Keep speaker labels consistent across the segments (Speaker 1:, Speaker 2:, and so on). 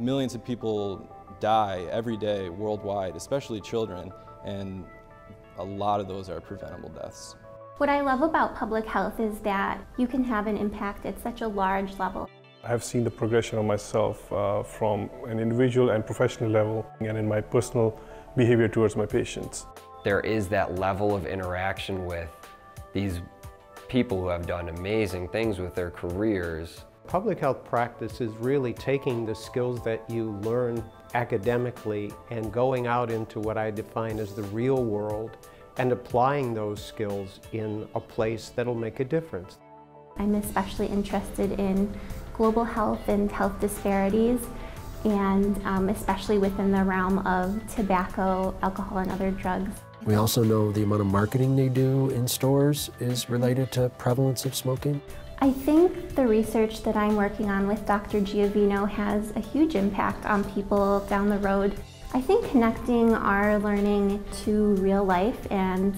Speaker 1: Millions of people die every day worldwide, especially children, and a lot of those are preventable deaths.
Speaker 2: What I love about public health is that you can have an impact at such a large level.
Speaker 3: I have seen the progression of myself from an individual and professional level, and in my personal behavior towards my patients.
Speaker 4: There is that level of interaction with these people who have done amazing things with their careers.
Speaker 5: Public health practice is really taking the skills that you learn academically and going out into what I define as the real world and applying those skills in a place that'll make a difference.
Speaker 2: I'm especially interested in global health and health disparities, and especially within the realm of tobacco, alcohol, and other drugs.
Speaker 6: We also know the amount of marketing they do in stores is related to prevalence of smoking.
Speaker 2: I think the research that I'm working on with Dr. Giovino has a huge impact on people down the road. I think connecting our learning to real life and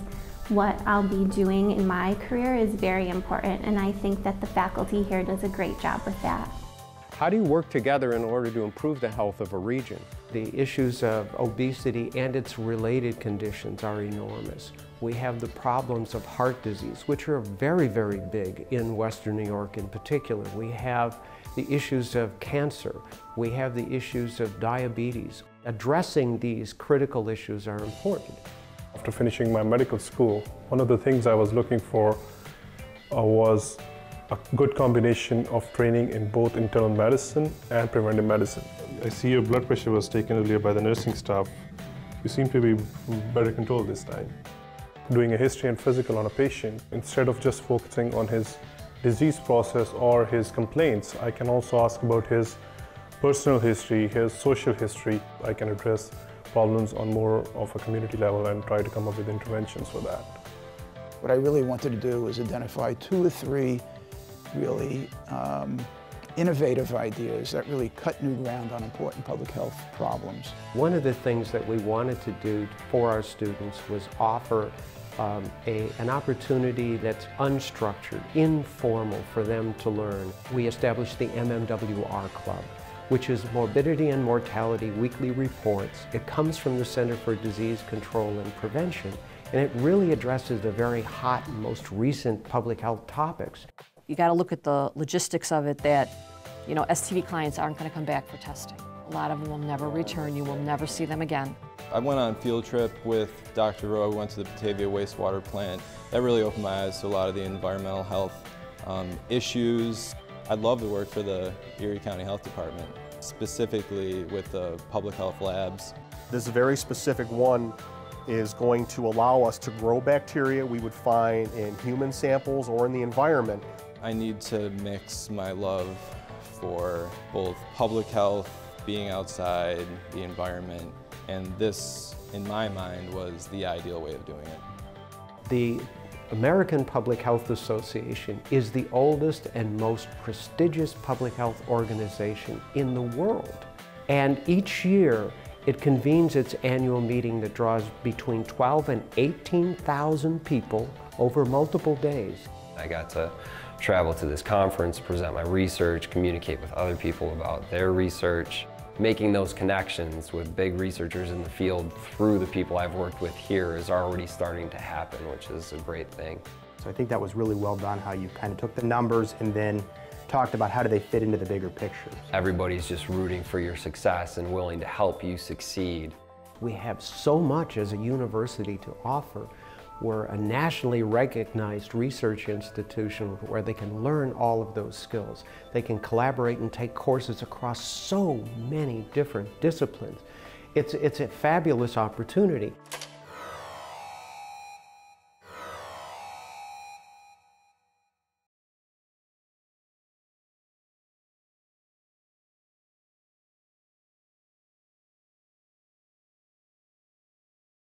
Speaker 2: what I'll be doing in my career is very important, and I think that the faculty here does a great job with that.
Speaker 5: How do you work together in order to improve the health of a region? The issues of obesity and its related conditions are enormous. We have the problems of heart disease, which are very, very big in Western New York in particular. We have the issues of cancer. We have the issues of diabetes. Addressing these critical issues are important.
Speaker 3: After finishing my medical school, one of the things I was looking for was a good combination of training in both internal medicine and preventive medicine. I see your blood pressure was taken earlier by the nursing staff. You seem to be better controlled this time. Doing a history and physical on a patient, instead of just focusing on his disease process or his complaints, I can also ask about his personal history, his social history. I can address problems on more of a community level and try to come up with interventions for that.
Speaker 7: What I really wanted to do was identify 2 or 3 really innovative ideas that really cut new ground on important public health problems.
Speaker 5: One of the things that we wanted to do for our students was offer an opportunity that's unstructured, informal for them to learn. We established the MMWR Club, which is Morbidity and Mortality Weekly Reports. It comes from the Center for Disease Control and Prevention, and it really addresses the very hot and most recent public health topics.
Speaker 8: You got to look at the logistics of it that, you know, STD clients aren't going to come back for testing. A lot of them will never return. You will never see them again.
Speaker 1: I went on a field trip with Dr. Rowe. We went to the Batavia wastewater plant. That really opened my eyes to a lot of the environmental health issues. I'd love to work for the Erie County Health Department, specifically with the public health labs.
Speaker 9: This very specific one is going to allow us to grow bacteria we would find in human samples or in the environment.
Speaker 1: I need to mix my love for both public health, being outside, the environment, and this, in my mind, was the ideal way of doing it.
Speaker 5: The American Public Health Association is the oldest and most prestigious public health organization in the world. And each year, it convenes its annual meeting that draws between 12 and 18,000 people over multiple days.
Speaker 4: I got to travel to this conference, present my research, communicate with other people about their research. Making those connections with big researchers in the field through the people I've worked with here is already starting to happen, which is a great thing.
Speaker 10: So I think that was really well done, how you kind of took the numbers and then talked about how do they fit into the bigger picture.
Speaker 4: Everybody's just rooting for your success and willing to help you succeed.
Speaker 5: We have so much as a university to offer. We're a nationally recognized research institution where they can learn all of those skills. They can collaborate and take courses across so many different disciplines. It's a fabulous opportunity.